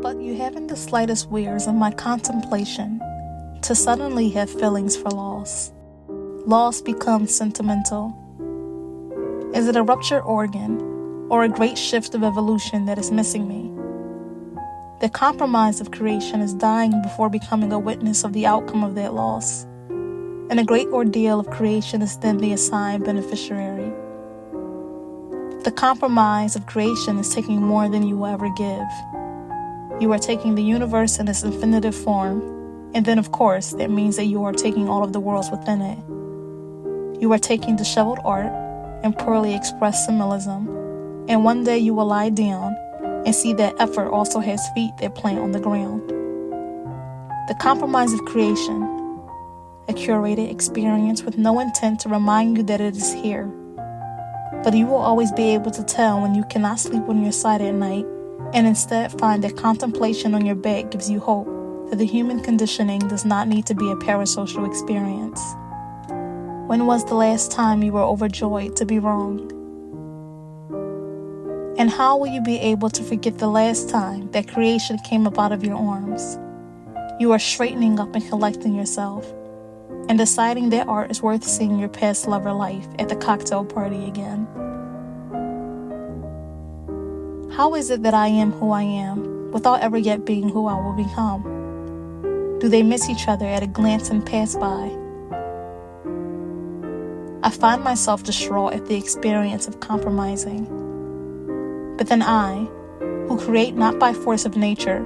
But you haven't the slightest wares of my contemplation to suddenly have feelings for loss. Loss becomes sentimental. Is it a ruptured organ or a great shift of evolution that is missing me? The compromise of creation is dying before becoming a witness of the outcome of that loss. And a great ordeal of creation is then the assigned beneficiary. The compromise of creation is taking more than you will ever give. You are taking the universe in its infinitive form, and then of course that means that you are taking all of the worlds within it. You are taking disheveled art and poorly expressed symbolism, and one day you will lie down and see that effort also has feet that plant on the ground. The compromise of creation, a curated experience with no intent to remind you that it is here. But you will always be able to tell when you cannot sleep on your side at night and instead find that contemplation on your bed gives you hope that the human conditioning does not need to be a parasocial experience. When was the last time you were overjoyed to be wrong? And how will you be able to forget the last time that creation came up out of your arms? You are straightening up and collecting yourself and deciding that art is worth seeing your past lover life at the cocktail party again. How is it that I am who I am without ever yet being who I will become? Do they miss each other at a glance and pass by? I find myself distraught at the experience of compromising. But then I, who create not by force of nature,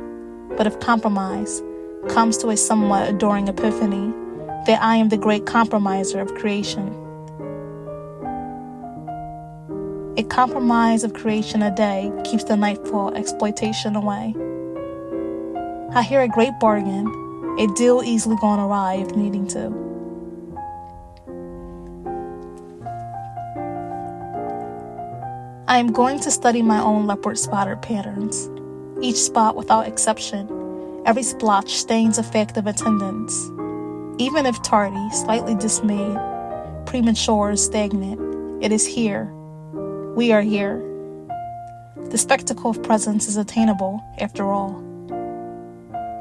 but of compromise, comes to a somewhat adoring epiphany that I am the great compromiser of creation. A compromise of creation a day keeps the nightfall exploitation away. I hear a great bargain, a deal easily gone awry if needing to. I am going to study my own leopard spotted patterns. Each spot without exception, every splotch stains a fact of attendance. Even if tardy, slightly dismayed, premature, stagnant, it is here. We are here. The spectacle of presence is attainable, after all.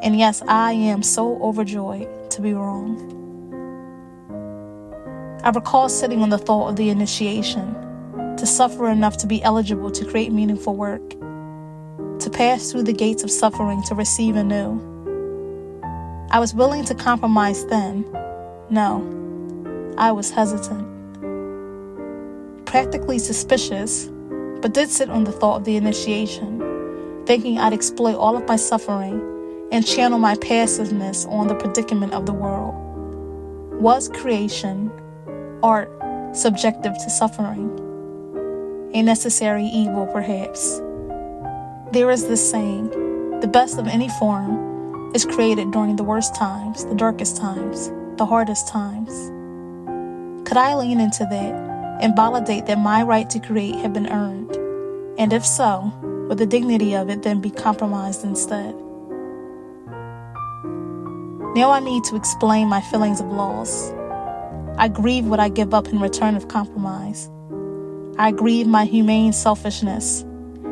And yes, I am so overjoyed to be wrong. I recall sitting on the thought of the initiation, to suffer enough to be eligible to create meaningful work, to pass through the gates of suffering to receive anew. I was willing to compromise then. No, I was hesitant. Practically suspicious, but did sit on the thought of the initiation, thinking I'd exploit all of my suffering and channel my passiveness on the predicament of the world. Was creation, art, subjective to suffering? A necessary evil, perhaps. There is this saying, the best of any form is created during the worst times, the darkest times, the hardest times. Could I lean into that and validate that my right to create had been earned? And if so, would the dignity of it then be compromised instead? Now I need to explain my feelings of loss. I grieve what I give up in return of compromise. I grieve my humane selfishness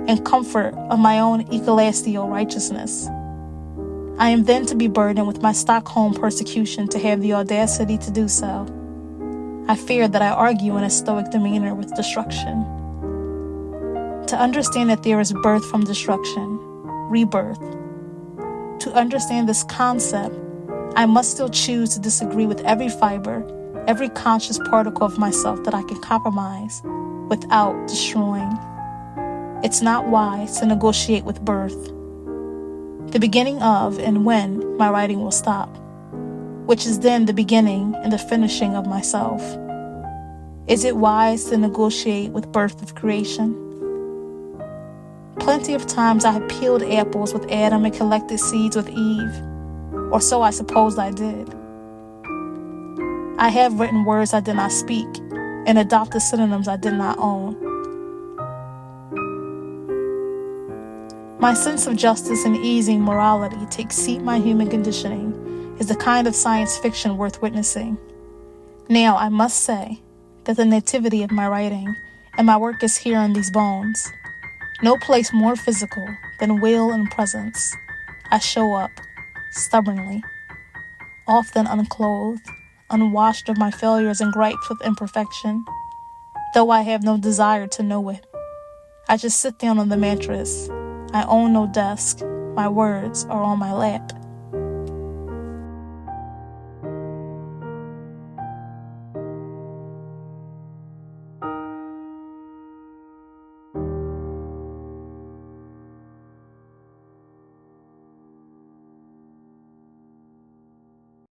and comfort of my own ecclesiastical righteousness. I am then to be burdened with my Stockholm persecution to have the audacity to do so. I fear that I argue in a stoic demeanor with destruction. To understand that there is birth from destruction, rebirth. To understand this concept, I must still choose to disagree with every fiber, every conscious particle of myself that I can compromise without destroying. It's not wise to negotiate with birth, the beginning of and when my writing will stop, which is then the beginning and the finishing of myself. Is it wise to negotiate with birth of creation? Plenty of times I have peeled apples with Adam and collected seeds with Eve, or so I supposed I did. I have written words I did not speak and adopted synonyms I did not own. My sense of justice and easing morality to exceed my human conditioning is the kind of science fiction worth witnessing. Now, I must say that the nativity of my writing and my work is here in these bones. No place more physical than will and presence. I show up, stubbornly, often unclothed, unwashed of my failures and gripes with imperfection, though I have no desire to know it. I just sit down on the mattress. I own no desk. My words are on my lap.